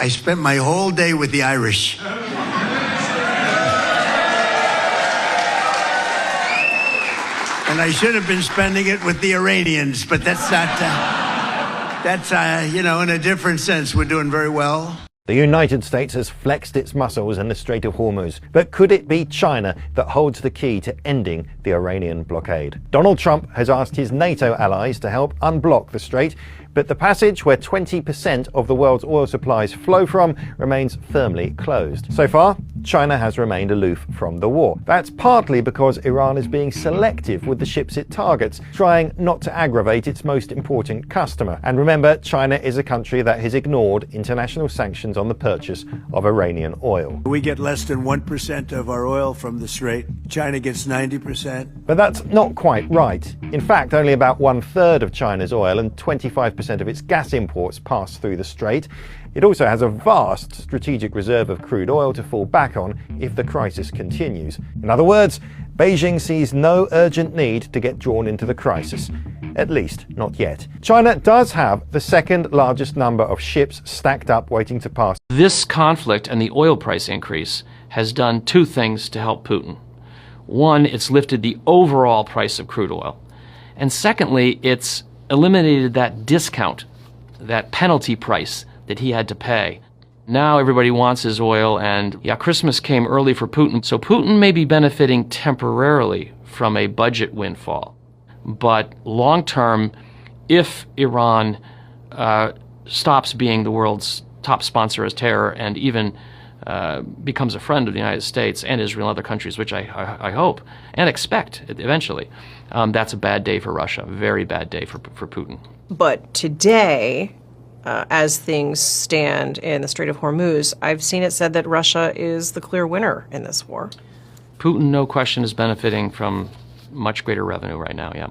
I spent my whole day with the Irish. And I should have been spending it with the Iranians, but that's not, in a different sense. We're doing very well. The United States has flexed its muscles in the Strait of Hormuz, but could it be China that holds the key to ending the Iranian blockade? Donald Trump has asked his NATO allies to help unblock the strait, but the passage where 20% of the world's oil supplies flow from remains firmly closed. So far, China has remained aloof from the war. That's partly because Iran is being selective with the ships it targets, trying not to aggravate its most important customer. And remember, China is a country that has ignored international sanctions on the purchase of Iranian oil. We get less than 1% of our oil from the Strait. China gets 90%. But that's not quite right. In fact, only about 1/3 of China's oil and 25% of its gas imports pass through the strait. It also has a vast strategic reserve of crude oil to fall back on if the crisis continues. In other words, Beijing sees no urgent need to get drawn into the crisis. At least, not yet. China does have the second largest number of ships stacked up waiting to pass. This conflict and the oil price increase has done two things to help Putin. One, it's lifted the overall price of crude oil. And secondly, it's eliminated that discount, that penalty price that he had to pay. Now everybody wants his oil, and Christmas came early for Putin. So Putin may be benefiting temporarily from a budget windfall. But long term, if Iran stops being the world's top sponsor of terror and even becomes a friend of the United States and Israel and other countries, which I hope and expect eventually, that's a bad day for Russia, a very bad day for Putin. But today, as things stand in the Strait of Hormuz, I've seen it said that Russia is the clear winner in this war. Putin, no question, is benefiting from much greater revenue right now, yeah.